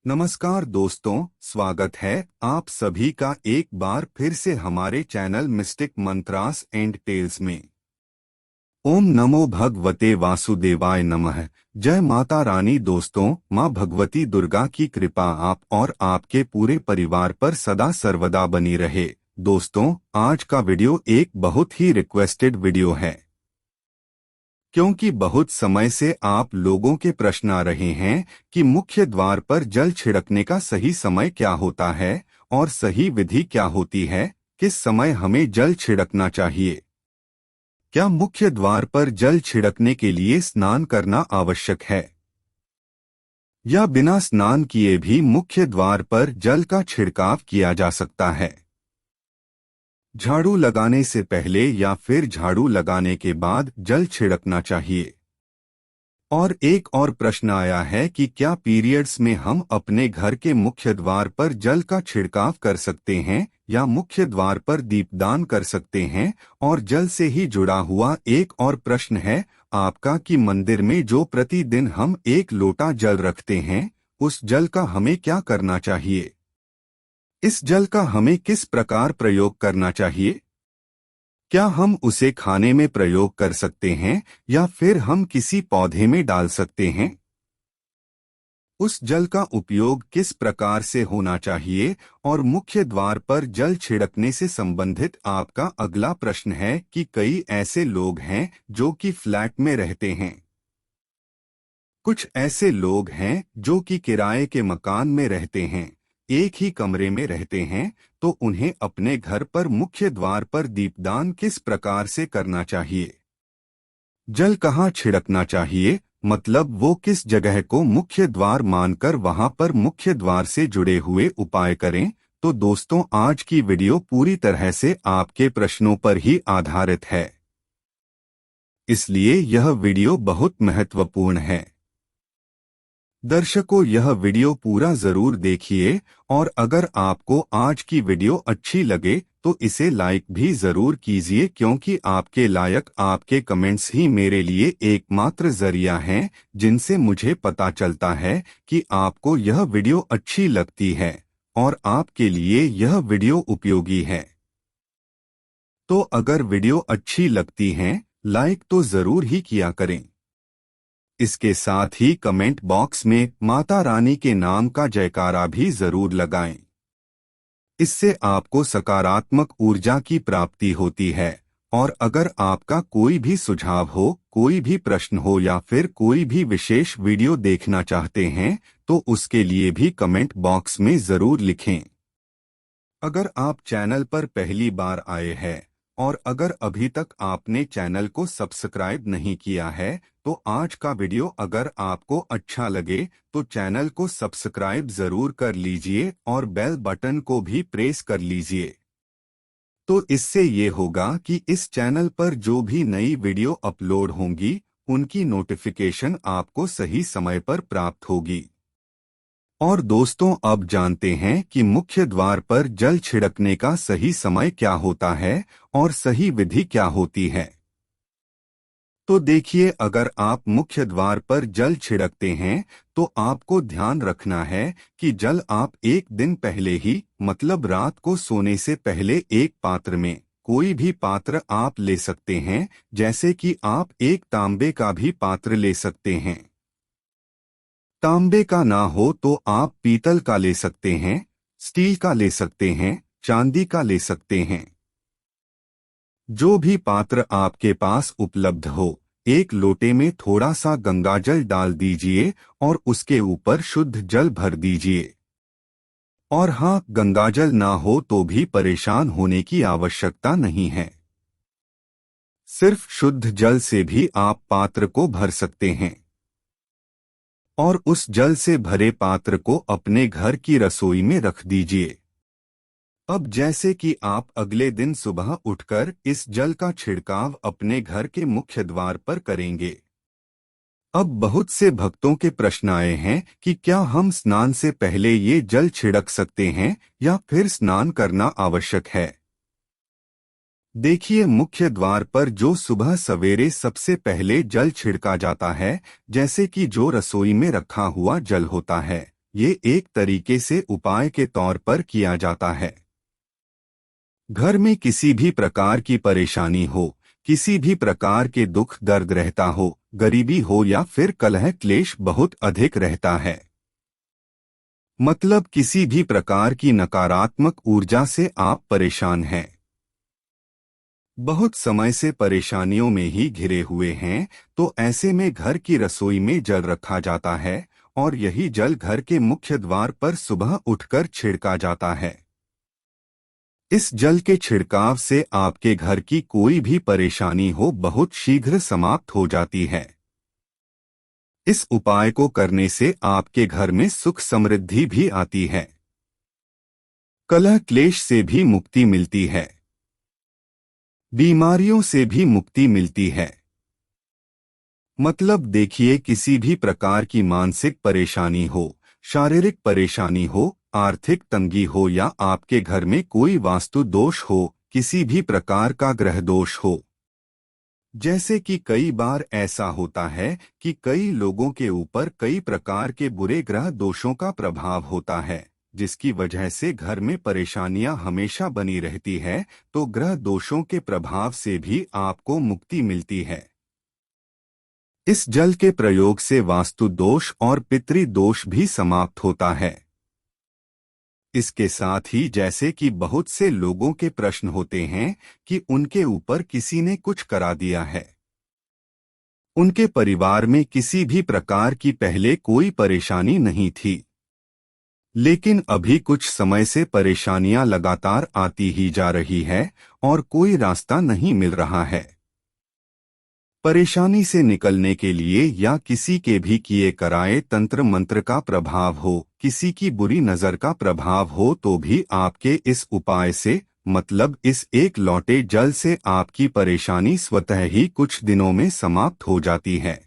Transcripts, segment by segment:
नमस्कार दोस्तों, स्वागत है आप सभी का एक बार फिर से हमारे channel mistake mantras and tales में। ओम नमो भगवते वासुदेवाय नमः। जय माता रानी। दोस्तों, माँ भगवती दुर्गा की कृपा आप और आपके पूरे परिवार पर सदा सर्वदा बनी रहे। दोस्तों, आज का वीडियो एक बहुत ही रिक्वेस्टेड वीडियो है, क्योंकि बहुत समय से आप लोगों के प्रश्न आ रहे हैं कि मुख्य द्वार पर जल छिड़कने का सही समय क्या होता है और सही विधि क्या होती है, किस समय हमें जल छिड़कना चाहिए। क्या मुख्य द्वार पर जल छिड़कने के लिए स्नान करना आवश्यक है या बिना स्नान किए भी मुख्य द्वार पर जल का छिड़काव किया जा सकता है। झाड़ू लगाने से पहले या फिर झाड़ू लगाने के बाद जल छिड़कना चाहिए। और एक और प्रश्न आया है कि क्या पीरियड्स में हम अपने घर के मुख्य द्वार पर जल का छिड़काव कर सकते हैं या मुख्य द्वार पर दीपदान कर सकते हैं। और जल से ही जुड़ा हुआ एक और प्रश्न है आपका कि मंदिर में जो प्रतिदिन हम 1 लोटा जल रखते हैं, उस जल का हमें क्या करना चाहिए। इस जल का हमें किस प्रकार प्रयोग करना चाहिए। क्या हम उसे खाने में प्रयोग कर सकते हैं या फिर हम किसी पौधे में डाल सकते हैं। उस जल का उपयोग किस प्रकार से होना चाहिए। और मुख्य द्वार पर जल छिड़कने से संबंधित आपका अगला प्रश्न है कि कई ऐसे लोग हैं जो कि फ्लैट में रहते हैं, कुछ ऐसे लोग हैं जो कि किराए के मकान में रहते हैं, एक ही कमरे में रहते हैं, तो उन्हें अपने घर पर मुख्य द्वार पर दीपदान किस प्रकार से करना चाहिए। जल कहाँ छिड़कना चाहिए, मतलब वो किस जगह को मुख्य द्वार मानकर वहां पर मुख्य द्वार से जुड़े हुए उपाय करें। तो दोस्तों, आज की वीडियो पूरी तरह से आपके प्रश्नों पर ही आधारित है, इसलिए यह वीडियो बहुत महत्वपूर्ण है। दर्शकों, यह वीडियो पूरा जरूर देखिए और अगर आपको आज की वीडियो अच्छी लगे तो इसे लाइक भी जरूर कीजिए, क्योंकि आपके लायक आपके कमेंट्स ही मेरे लिए एकमात्र जरिया हैं जिनसे मुझे पता चलता है कि आपको यह वीडियो अच्छी लगती है और आपके लिए यह वीडियो उपयोगी है। तो अगर वीडियो अच्छी लगती है, लाइक तो जरूर ही किया करें। इसके साथ ही कमेंट बॉक्स में माता रानी के नाम का जयकारा भी जरूर लगाएं। इससे आपको सकारात्मक ऊर्जा की प्राप्ति होती है। और अगर आपका कोई भी सुझाव हो, कोई भी प्रश्न हो या फिर कोई भी विशेष वीडियो देखना चाहते हैं, तो उसके लिए भी कमेंट बॉक्स में जरूर लिखें। अगर आप चैनल पर पहली बार आए हैं और अगर अभी तक आपने चैनल को सब्सक्राइब नहीं किया है, तो आज का वीडियो अगर आपको अच्छा लगे तो चैनल को सब्सक्राइब जरूर कर लीजिए और बेल बटन को भी प्रेस कर लीजिए। तो इससे ये होगा कि इस चैनल पर जो भी नई वीडियो अपलोड होंगी, उनकी नोटिफिकेशन आपको सही समय पर प्राप्त होगी। और दोस्तों, अब जानते हैं कि मुख्य द्वार पर जल छिड़कने का सही समय क्या होता है और सही विधि क्या होती है। तो देखिए, अगर आप मुख्य द्वार पर जल छिड़कते हैं तो आपको ध्यान रखना है कि जल आप एक दिन पहले ही, मतलब रात को सोने से पहले एक पात्र में, कोई भी पात्र आप ले सकते हैं, जैसे कि आप एक तांबे का भी पात्र ले सकते हैं। तांबे का ना हो तो आप पीतल का ले सकते हैं, स्टील का ले सकते हैं, चांदी का ले सकते हैं। जो भी पात्र आपके पास उपलब्ध हो, एक लोटे में थोड़ा सा गंगाजल डाल दीजिए और उसके ऊपर शुद्ध जल भर दीजिए। और हाँ, गंगाजल ना हो तो भी परेशान होने की आवश्यकता नहीं है। सिर्फ शुद्ध जल से भी आप पात्र को भर सकते हैं और उस जल से भरे पात्र को अपने घर की रसोई में रख दीजिए। अब जैसे कि आप अगले दिन सुबह उठकर इस जल का छिड़काव अपने घर के मुख्य द्वार पर करेंगे। अब बहुत से भक्तों के प्रश्न आए हैं कि क्या हम स्नान से पहले ये जल छिड़क सकते हैं या फिर स्नान करना आवश्यक है। देखिए, मुख्य द्वार पर जो सुबह सवेरे सबसे पहले जल छिड़का जाता है, जैसे कि जो रसोई में रखा हुआ जल होता है, ये एक तरीके से उपाय के तौर पर किया जाता है। घर में किसी भी प्रकार की परेशानी हो, किसी भी प्रकार के दुख दर्द रहता हो, गरीबी हो या फिर कलह क्लेश बहुत अधिक रहता है, मतलब किसी भी प्रकार की नकारात्मक ऊर्जा से आप परेशान हैं, बहुत समय से परेशानियों में ही घिरे हुए हैं, तो ऐसे में घर की रसोई में जल रखा जाता है और यही जल घर के मुख्य द्वार पर सुबह उठकर छिड़का जाता है। इस जल के छिड़काव से आपके घर की कोई भी परेशानी हो बहुत शीघ्र समाप्त हो जाती है। इस उपाय को करने से आपके घर में सुख समृद्धि भी आती है, कलह क्लेश से भी मुक्ति मिलती है, बीमारियों से भी मुक्ति मिलती है। मतलब देखिए, किसी भी प्रकार की मानसिक परेशानी हो, शारीरिक परेशानी हो, आर्थिक तंगी हो या आपके घर में कोई वास्तु दोष हो, किसी भी प्रकार का ग्रह दोष हो, जैसे कि कई बार ऐसा होता है कि कई लोगों के ऊपर कई प्रकार के बुरे ग्रह दोषों का प्रभाव होता है, जिसकी वजह से घर में परेशानियां हमेशा बनी रहती है, तो ग्रह दोषों के प्रभाव से भी आपको मुक्ति मिलती है। इस जल के प्रयोग से वास्तु दोष और पितृ दोष भी समाप्त होता है। इसके साथ ही जैसे कि बहुत से लोगों के प्रश्न होते हैं कि उनके ऊपर किसी ने कुछ करा दिया है, उनके परिवार में किसी भी प्रकार की पहले कोई परेशानी नहीं थी, लेकिन अभी कुछ समय से परेशानियां लगातार आती ही जा रही है और कोई रास्ता नहीं मिल रहा है। परेशानी से निकलने के लिए या किसी के भी किए कराए तंत्र मंत्र का प्रभाव हो, किसी की बुरी नजर का प्रभाव हो, तो भी आपके इस उपाय से, मतलब इस एक लौटे जल से आपकी परेशानी स्वतः ही कुछ दिनों में समाप्त हो जाती है।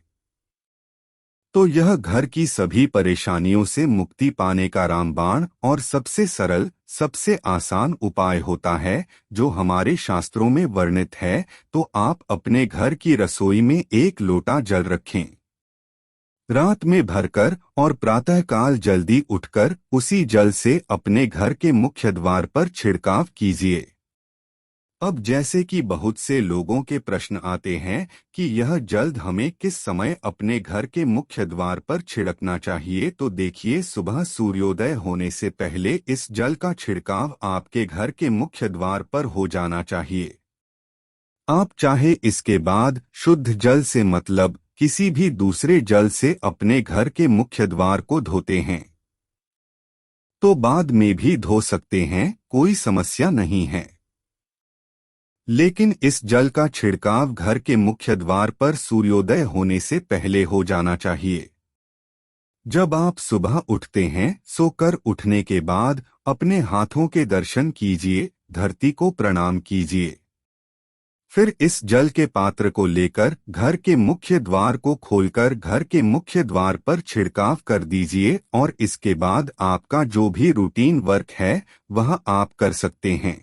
तो यह घर की सभी परेशानियों से मुक्ति पाने का रामबाण और सबसे सरल, सबसे आसान उपाय होता है, जो हमारे शास्त्रों में वर्णित है। तो आप अपने घर की रसोई में एक लोटा जल रखें, रात में भरकर और प्रातःकाल जल्दी उठकर उसी जल से अपने घर के मुख्य द्वार पर छिड़काव कीजिए। अब जैसे कि बहुत से लोगों के प्रश्न आते हैं कि यह जल्द हमें किस समय अपने घर के मुख्य द्वार पर छिड़कना चाहिए, तो देखिए, सुबह सूर्योदय होने से पहले इस जल का छिड़काव आपके घर के मुख्य द्वार पर हो जाना चाहिए। आप चाहे इसके बाद शुद्ध जल से, मतलब किसी भी दूसरे जल से अपने घर के मुख्य द्वार को धोते हैं तो बाद में भी धो सकते हैं, कोई समस्या नहीं है, लेकिन इस जल का छिड़काव घर के मुख्य द्वार पर सूर्योदय होने से पहले हो जाना चाहिए। जब आप सुबह उठते हैं, सोकर उठने के बाद अपने हाथों के दर्शन कीजिए, धरती को प्रणाम कीजिए, फिर इस जल के पात्र को लेकर घर के मुख्य द्वार को खोलकर घर के मुख्य द्वार पर छिड़काव कर दीजिए और इसके बाद आपका जो भी रूटीन वर्क है वह आप कर सकते हैं।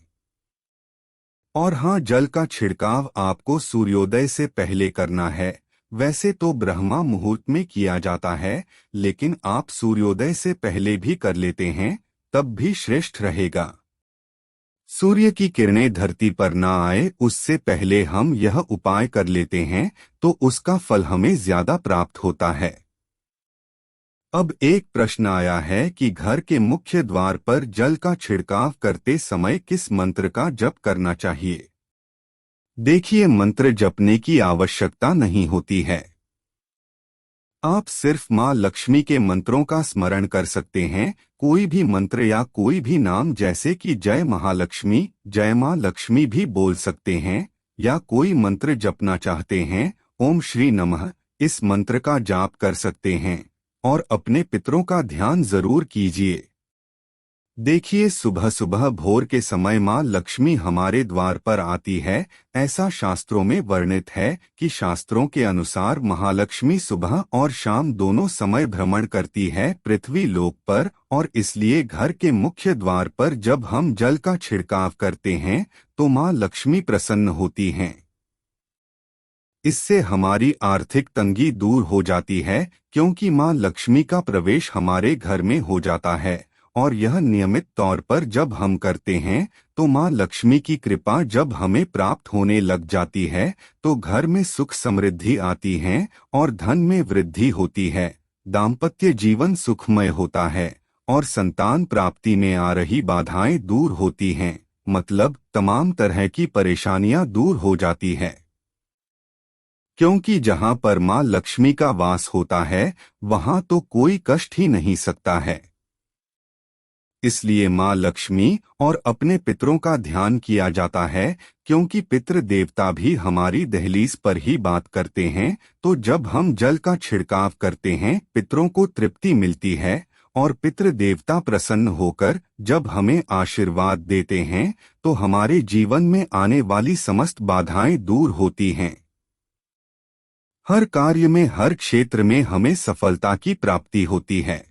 और हाँ, जल का छिड़काव आपको सूर्योदय से पहले करना है। वैसे तो ब्रह्मा मुहूर्त में किया जाता है, लेकिन आप सूर्योदय से पहले भी कर लेते हैं तब भी श्रेष्ठ रहेगा। सूर्य की किरणें धरती पर ना आए उससे पहले हम यह उपाय कर लेते हैं तो उसका फल हमें ज्यादा प्राप्त होता है। अब एक प्रश्न आया है कि घर के मुख्य द्वार पर जल का छिड़काव करते समय किस मंत्र का जप करना चाहिए। देखिए, मंत्र जपने की आवश्यकता नहीं होती है, आप सिर्फ माँ लक्ष्मी के मंत्रों का स्मरण कर सकते हैं। कोई भी मंत्र या कोई भी नाम, जैसे कि जय महालक्ष्मी, जय माँ लक्ष्मी भी बोल सकते हैं, या कोई मंत्र जपना चाहते हैं, ओम श्री नमः, इस मंत्र का जाप कर सकते हैं और अपने पितरों का ध्यान जरूर कीजिए। देखिए, सुबह सुबह भोर के समय माँ लक्ष्मी हमारे द्वार पर आती है। ऐसा शास्त्रों में वर्णित है कि शास्त्रों के अनुसार महालक्ष्मी सुबह और शाम दोनों समय भ्रमण करती है पृथ्वी लोक पर, और इसलिए घर के मुख्य द्वार पर जब हम जल का छिड़काव करते हैं तो माँ लक्ष्मी प्रसन्न होती हैं। इससे हमारी आर्थिक तंगी दूर हो जाती है, क्योंकि माँ लक्ष्मी का प्रवेश हमारे घर में हो जाता है, और यह नियमित तौर पर जब हम करते हैं तो माँ लक्ष्मी की कृपा जब हमें प्राप्त होने लग जाती है तो घर में सुख समृद्धि आती है और धन में वृद्धि होती है, दाम्पत्य जीवन सुखमय होता है और संतान प्राप्ति में आ रही बाधाएं दूर होती हैं, मतलब तमाम तरह की परेशानियां दूर हो जाती है। क्योंकि जहां पर माँ लक्ष्मी का वास होता है वहां तो कोई कष्ट ही नहीं सकता है। इसलिए माँ लक्ष्मी और अपने पितरों का ध्यान किया जाता है, क्योंकि पितृ देवता भी हमारी दहलीज पर ही बात करते हैं। तो जब हम जल का छिड़काव करते हैं पितरों को तृप्ति मिलती है और पितृ देवता प्रसन्न होकर जब हमें आशीर्वाद देते हैं तो हमारे जीवन में आने वाली समस्त बाधाएं दूर होती हैं। हर कार्य में हर क्षेत्र में हमें सफलता की प्राप्ति होती है।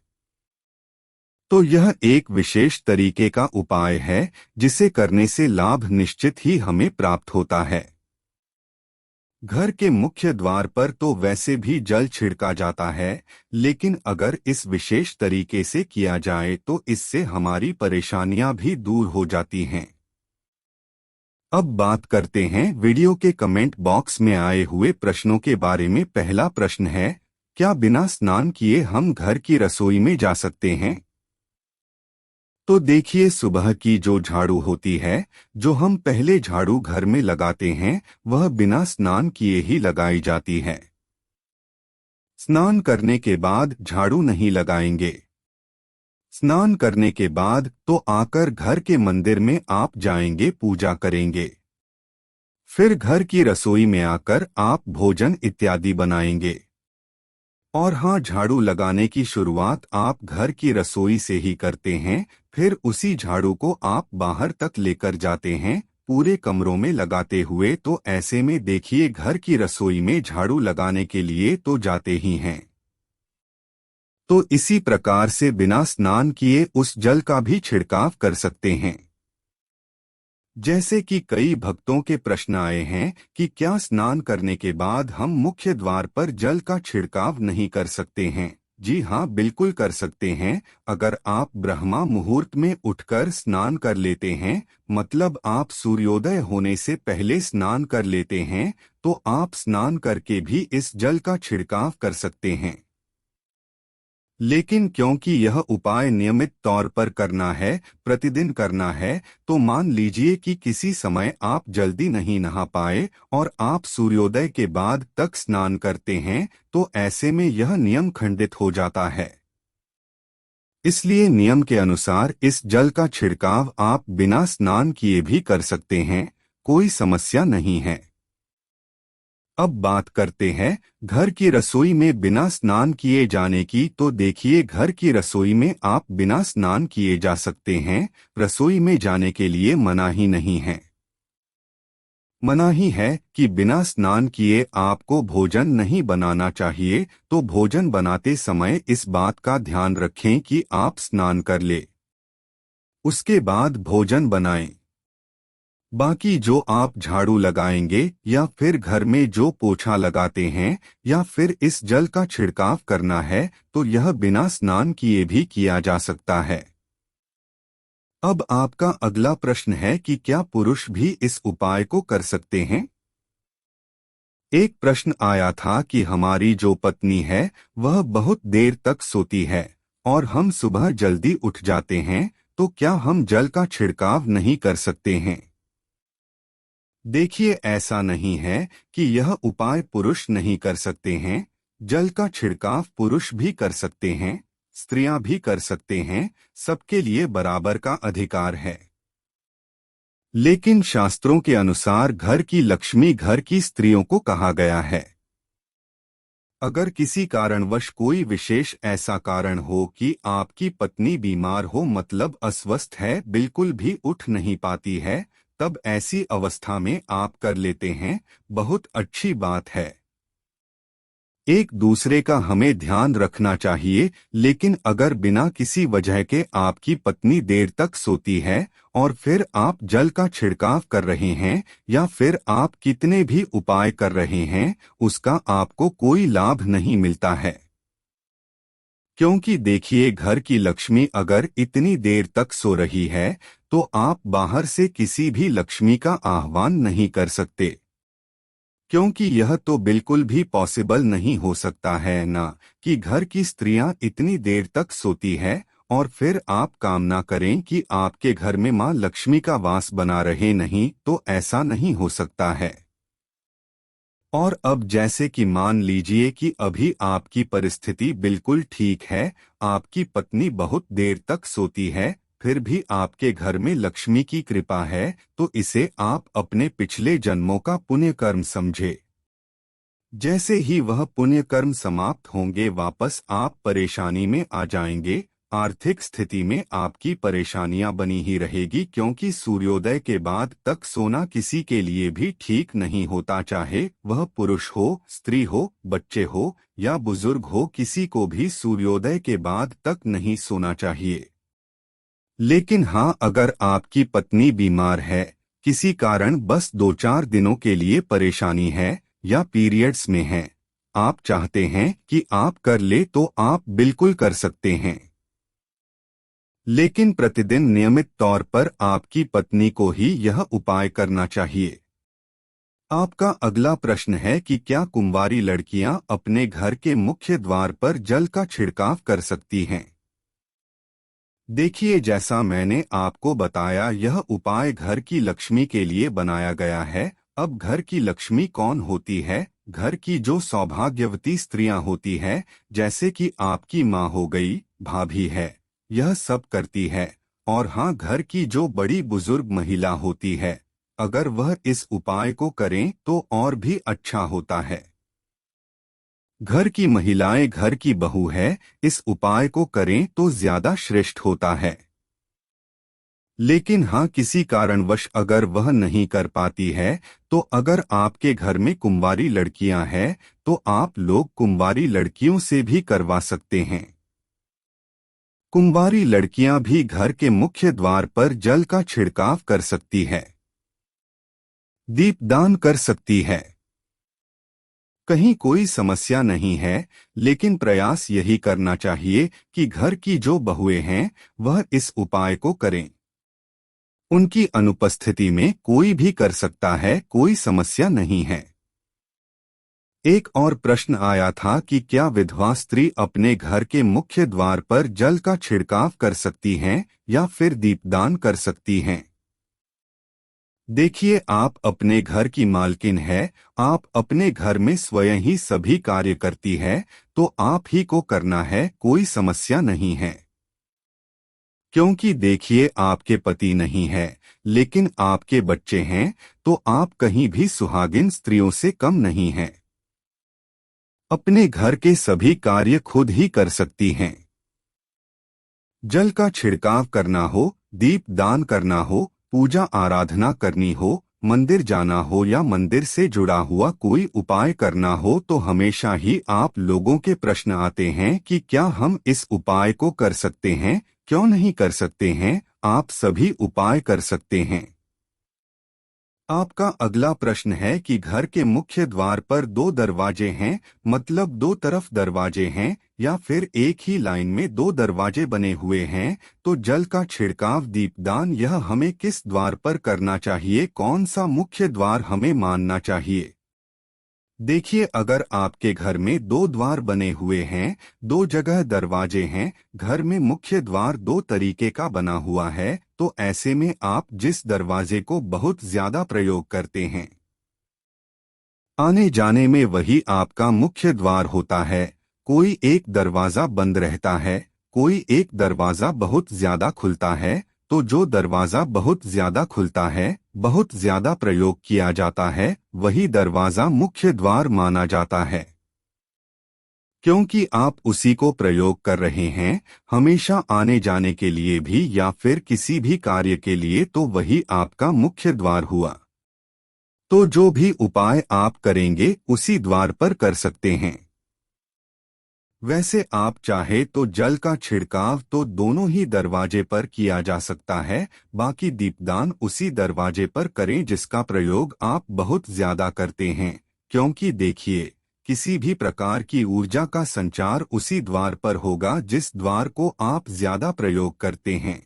तो यह एक विशेष तरीके का उपाय है जिसे करने से लाभ निश्चित ही हमें प्राप्त होता है। घर के मुख्य द्वार पर तो वैसे भी जल छिड़का जाता है, लेकिन अगर इस विशेष तरीके से किया जाए तो इससे हमारी परेशानियां भी दूर हो जाती हैं। अब बात करते हैं वीडियो के कमेंट बॉक्स में आए हुए प्रश्नों के बारे में। पहला प्रश्न है, क्या बिना स्नान किए हम घर की रसोई में जा सकते हैं? तो देखिए, सुबह की जो झाड़ू होती है, जो हम पहले झाड़ू घर में लगाते हैं, वह बिना स्नान किए ही लगाई जाती है। स्नान करने के बाद झाड़ू नहीं लगाएंगे। स्नान करने के बाद तो आकर घर के मंदिर में आप जाएंगे, पूजा करेंगे। फिर घर की रसोई में आकर आप भोजन इत्यादि बनाएंगे। और हाँ, झाड़ू लगाने की शुरुआत आप घर की रसोई से ही करते हैं, फिर उसी झाड़ू को आप बाहर तक लेकर जाते हैं, पूरे कमरों में लगाते हुए। तो ऐसे में देखिए, घर की रसोई में झाड़ू लगाने के लिए तो जाते ही हैं। तो इसी प्रकार से बिना स्नान किए उस जल का भी छिड़काव कर सकते हैं। जैसे कि कई भक्तों के प्रश्न आए हैं कि क्या स्नान करने के बाद हम मुख्य द्वार पर जल का छिड़काव नहीं कर सकते हैं? जी हाँ, बिल्कुल कर सकते हैं। अगर आप ब्रह्मा मुहूर्त में उठकर स्नान कर लेते हैं, मतलब आप सूर्योदय होने से पहले स्नान कर लेते हैं, तो आप स्नान करके भी इस जल का छिड़काव कर सकते हैं। लेकिन क्योंकि यह उपाय नियमित तौर पर करना है, प्रतिदिन करना है, तो मान लीजिए कि किसी समय आप जल्दी नहीं नहा पाए और आप सूर्योदय के बाद तक स्नान करते हैं, तो ऐसे में यह नियम खंडित हो जाता है। इसलिए नियम के अनुसार इस जल का छिड़काव आप बिना स्नान किए भी कर सकते हैं, कोई समस्या नहीं है। अब बात करते हैं घर की रसोई में बिना स्नान किए जाने की। तो देखिए, घर की रसोई में आप बिना स्नान किए जा सकते हैं। रसोई में जाने के लिए मनाही नहीं है। मनाही है कि बिना स्नान किए आपको भोजन नहीं बनाना चाहिए। तो भोजन बनाते समय इस बात का ध्यान रखें कि आप स्नान कर ले, उसके बाद भोजन बनाएं। बाकी जो आप झाड़ू लगाएंगे या फिर घर में जो पोछा लगाते हैं या फिर इस जल का छिड़काव करना है, तो यह बिना स्नान किए भी किया जा सकता है। अब आपका अगला प्रश्न है कि क्या पुरुष भी इस उपाय को कर सकते हैं? एक प्रश्न आया था कि हमारी जो पत्नी है वह बहुत देर तक सोती है और हम सुबह जल्दी उठ जाते हैं, तो क्या हम जल का छिड़काव नहीं कर सकते हैं? देखिए, ऐसा नहीं है कि यह उपाय पुरुष नहीं कर सकते हैं। जल का छिड़काव पुरुष भी कर सकते हैं, स्त्रियां भी कर सकते हैं, सबके लिए बराबर का अधिकार है। लेकिन शास्त्रों के अनुसार घर की लक्ष्मी घर की स्त्रियों को कहा गया है। अगर किसी कारणवश कोई विशेष ऐसा कारण हो कि आपकी पत्नी बीमार हो, मतलब अस्वस्थ है, बिल्कुल भी उठ नहीं पाती है, तब ऐसी अवस्था में आप कर लेते हैं, बहुत अच्छी बात है। एक दूसरे का हमें ध्यान रखना चाहिए, लेकिन अगर बिना किसी वजह के आपकी पत्नी देर तक सोती है और फिर आप जल का छिड़काव कर रहे हैं या फिर आप कितने भी उपाय कर रहे हैं, उसका आपको कोई लाभ नहीं मिलता है। क्योंकि देखिए, घर की लक्ष्मी अगर इतनी देर तक सो रही है तो आप बाहर से किसी भी लक्ष्मी का आह्वान नहीं कर सकते, क्योंकि यह तो बिल्कुल भी पॉसिबल नहीं हो सकता है ना कि घर की स्त्रियां इतनी देर तक सोती है और फिर आप कामना करें कि आपके घर में मां लक्ष्मी का वास बना रहे, नहीं तो ऐसा नहीं हो सकता है। और अब जैसे कि मान लीजिए कि अभी आपकी परिस्थिति बिल्कुल ठीक है, आपकी पत्नी बहुत देर तक सोती है, फिर भी आपके घर में लक्ष्मी की कृपा है, तो इसे आप अपने पिछले जन्मों का पुण्य कर्म समझे। जैसे ही वह पुण्य कर्म समाप्त होंगे, वापस आप परेशानी में आ जाएंगे। आर्थिक स्थिति में आपकी परेशानियां बनी ही रहेगी, क्योंकि सूर्योदय के बाद तक सोना किसी के लिए भी ठीक नहीं होता, चाहे वह पुरुष हो, स्त्री हो, बच्चे हो या बुजुर्ग हो, किसी को भी सूर्योदय के बाद तक नहीं सोना चाहिए। लेकिन हाँ, अगर आपकी पत्नी बीमार है, किसी कारण बस 2-4 दिनों के लिए परेशानी है या पीरियड्स में है, आप चाहते हैं कि आप कर ले तो आप बिल्कुल कर सकते हैं। लेकिन प्रतिदिन नियमित तौर पर आपकी पत्नी को ही यह उपाय करना चाहिए। आपका अगला प्रश्न है कि क्या कुंवारी लड़कियां अपने घर के मुख्य द्वार पर जल का छिड़काव कर सकती हैं? देखिए, जैसा मैंने आपको बताया, यह उपाय घर की लक्ष्मी के लिए बनाया गया है। अब घर की लक्ष्मी कौन होती है? घर की जो सौभाग्यवती स्त्रियां होती है, जैसे कि आपकी माँ हो गई, भाभी है, यह सब करती है। और हाँ, घर की जो बड़ी बुजुर्ग महिला होती है, अगर वह इस उपाय को करें तो और भी अच्छा होता है। घर की महिलाएं घर की बहू है, इस उपाय को करें तो ज्यादा श्रेष्ठ होता है। लेकिन हाँ, किसी कारणवश अगर वह नहीं कर पाती है, तो अगर आपके घर में कुंवारी लड़कियां हैं तो आप लोग कुंवारी लड़कियों से भी करवा सकते हैं। कुंवारी लड़कियां भी घर के मुख्य द्वार पर जल का छिड़काव कर सकती है, दीपदान कर सकती है। कहीं कोई समस्या नहीं है, लेकिन प्रयास यही करना चाहिए कि घर की जो बहुएं हैं वह इस उपाय को करें। उनकी अनुपस्थिति में कोई भी कर सकता है, कोई समस्या नहीं है। एक और प्रश्न आया था कि क्या विधवा स्त्री अपने घर के मुख्य द्वार पर जल का छिड़काव कर सकती हैं या फिर दीपदान कर सकती हैं? देखिए, आप अपने घर की मालकिन है, आप अपने घर में स्वयं ही सभी कार्य करती है, तो आप ही को करना है, कोई समस्या नहीं है। क्योंकि देखिए, आपके पति नहीं है, लेकिन आपके बच्चे हैं, तो आप कहीं भी सुहागिन स्त्रियों से कम नहीं हैं। अपने घर के सभी कार्य खुद ही कर सकती हैं। जल का छिड़काव करना हो, दीप दान करना हो, पूजा आराधना करनी हो, मंदिर जाना हो या मंदिर से जुड़ा हुआ कोई उपाय करना हो, तो हमेशा ही आप लोगों के प्रश्न आते हैं कि क्या हम इस उपाय को कर सकते हैं, क्यों नहीं कर सकते हैं। आप सभी उपाय कर सकते हैं। आपका अगला प्रश्न है कि घर के मुख्य द्वार पर 2 दरवाजे हैं, मतलब 2 तरफ दरवाजे हैं या फिर एक ही लाइन में 2 दरवाजे बने हुए हैं, तो जल का छिड़काव दीपदान यह हमें किस द्वार पर करना चाहिए, कौन सा मुख्य द्वार हमें मानना चाहिए? देखिए, अगर आपके घर में 2 द्वार बने हुए हैं, 2 जगह दरवाजे हैं, घर में मुख्य द्वार 2 तरीके का बना हुआ है, तो ऐसे में आप जिस दरवाजे को बहुत ज्यादा प्रयोग करते हैं, आने जाने में, वही आपका मुख्य द्वार होता है। कोई एक दरवाजा बंद रहता है, कोई एक दरवाजा बहुत ज्यादा खुलता है, तो जो दरवाजा बहुत ज्यादा खुलता है, बहुत ज्यादा प्रयोग किया जाता है, वही दरवाजा मुख्य द्वार माना जाता है। क्योंकि आप उसी को प्रयोग कर रहे हैं, हमेशा आने जाने के लिए भी या फिर किसी भी कार्य के लिए, तो वही आपका मुख्य द्वार हुआ। तो जो भी उपाय आप करेंगे उसी द्वार पर कर सकते हैं। वैसे आप चाहे तो जल का छिड़काव तो दोनों ही दरवाजे पर किया जा सकता है, बाकी दीपदान उसी दरवाजे पर करें जिसका प्रयोग आप बहुत ज्यादा करते हैं, क्योंकि देखिए, किसी भी प्रकार की ऊर्जा का संचार उसी द्वार पर होगा जिस द्वार को आप ज्यादा प्रयोग करते हैं।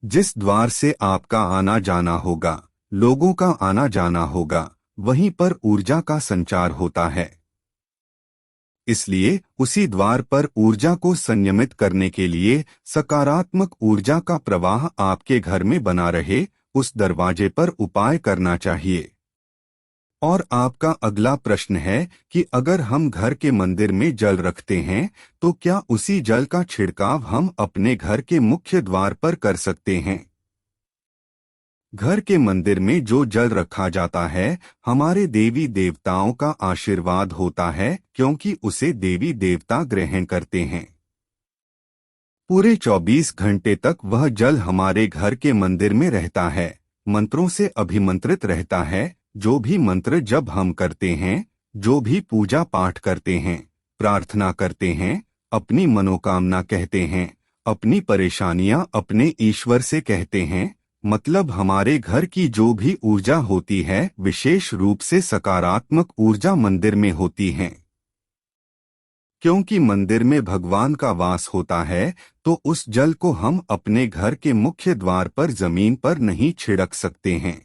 जिस द्वार से आपका आना जाना होगा, लोगों का आना जाना होगा, वहीं पर ऊर्जा का संचार होता है। इसलिए उसी द्वार पर ऊर्जा को संयमित करने के लिए सकारात्मक ऊर्जा का प्रवाह आपके घर में बना रहे, उस दरवाजे पर उपाय करना चाहिए। और आपका अगला प्रश्न है कि अगर हम घर के मंदिर में जल रखते हैं तो क्या उसी जल का छिड़काव हम अपने घर के मुख्य द्वार पर कर सकते हैं? घर के मंदिर में जो जल रखा जाता है, हमारे देवी देवताओं का आशीर्वाद होता है, क्योंकि उसे देवी देवता ग्रहण करते हैं। पूरे 24 घंटे तक वह जल हमारे घर के मंदिर में रहता है, मंत्रों से अभिमंत्रित रहता है। जो भी मंत्र जब हम करते हैं, जो भी पूजा पाठ करते हैं, प्रार्थना करते हैं, अपनी मनोकामना कहते हैं, अपनी परेशानियां अपने ईश्वर से कहते हैं, मतलब हमारे घर की जो भी ऊर्जा होती है, विशेष रूप से सकारात्मक ऊर्जा मंदिर में होती है। क्योंकि मंदिर में भगवान का वास होता है, तो उस जल को हम अपने घर के मुख्य द्वार पर जमीन पर नहीं छिड़क सकते हैं।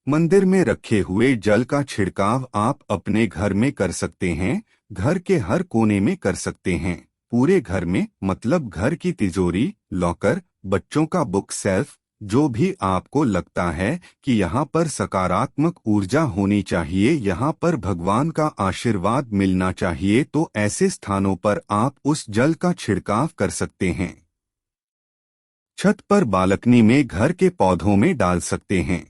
मंदिर में रखे हुए जल का छिड़काव आप अपने घर में कर सकते हैं, घर के हर कोने में कर सकते हैं, पूरे घर में, मतलब घर की तिजोरी, लॉकर, बच्चों का बुक सेल्फ, जो भी आपको लगता है कि यहाँ पर सकारात्मक ऊर्जा होनी चाहिए, यहाँ पर भगवान का आशीर्वाद मिलना चाहिए, तो ऐसे स्थानों पर आप उस जल का छिड़काव कर सकते हैं। छत पर, बालकनी में, घर के पौधों में डाल सकते हैं।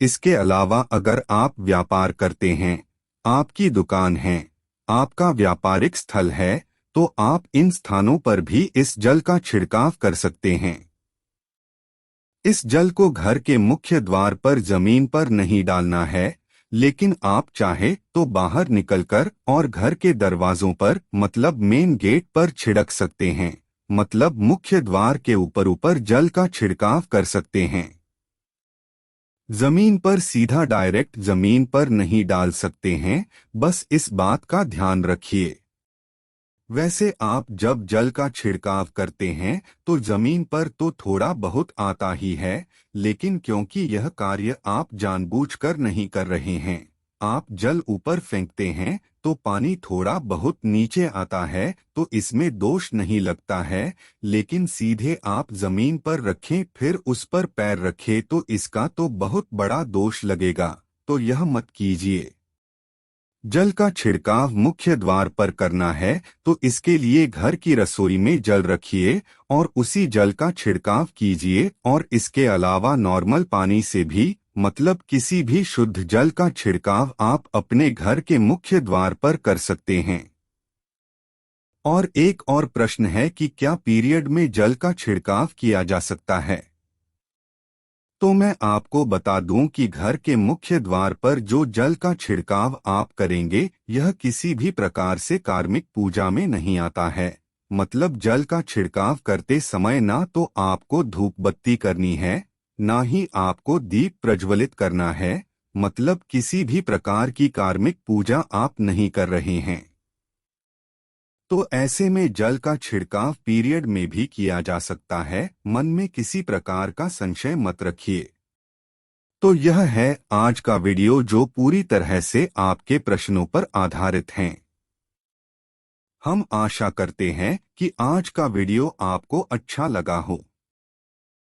इसके अलावा अगर आप व्यापार करते हैं, आपकी दुकान है, आपका व्यापारिक स्थल है, तो आप इन स्थानों पर भी इस जल का छिड़काव कर सकते हैं। इस जल को घर के मुख्य द्वार पर जमीन पर नहीं डालना है, लेकिन आप चाहे तो बाहर निकलकर और घर के दरवाजों पर, मतलब मेन गेट पर छिड़क सकते हैं, मतलब मुख्य द्वार के ऊपर जल का छिड़काव कर सकते हैं। जमीन पर सीधा डायरेक्ट जमीन पर नहीं डाल सकते हैं, बस इस बात का ध्यान रखिए। वैसे आप जब जल का छिड़काव करते हैं तो जमीन पर तो थोड़ा बहुत आता ही है, लेकिन क्योंकि यह कार्य आप जानबूझकर नहीं कर रहे हैं, आप जल ऊपर फेंकते हैं तो पानी थोड़ा बहुत नीचे आता है, तो इसमें दोष नहीं लगता है, लेकिन सीधे आप जमीन पर रखें फिर उस पर पैर रखें तो इसका तो बहुत बड़ा दोष लगेगा, तो यह मत कीजिए। जल का छिड़काव मुख्य द्वार पर करना है तो इसके लिए घर की रसोई में जल रखिए और उसी जल का छिड़काव कीजिए, और इसके अलावा नॉर्मल पानी से भी, मतलब किसी भी शुद्ध जल का छिड़काव आप अपने घर के मुख्य द्वार पर कर सकते हैं। और एक और प्रश्न है कि क्या पीरियड में जल का छिड़काव किया जा सकता है? तो मैं आपको बता दूं कि घर के मुख्य द्वार पर जो जल का छिड़काव आप करेंगे, यह किसी भी प्रकार से कार्मिक पूजा में नहीं आता है। मतलब जल का छिड़काव करते समय ना तो आपको धूप बत्ती करनी है, ना ही आपको दीप प्रज्वलित करना है, मतलब किसी भी प्रकार की कार्मिक पूजा आप नहीं कर रहे हैं। तो ऐसे में जल का छिड़काव पीरियड में भी किया जा सकता है, मन में किसी प्रकार का संशय मत रखिए। तो यह है आज का वीडियो जो पूरी तरह से आपके प्रश्नों पर आधारित हैं। हम आशा करते हैं कि आज का वीडियो आपको अच्छा लगा हो।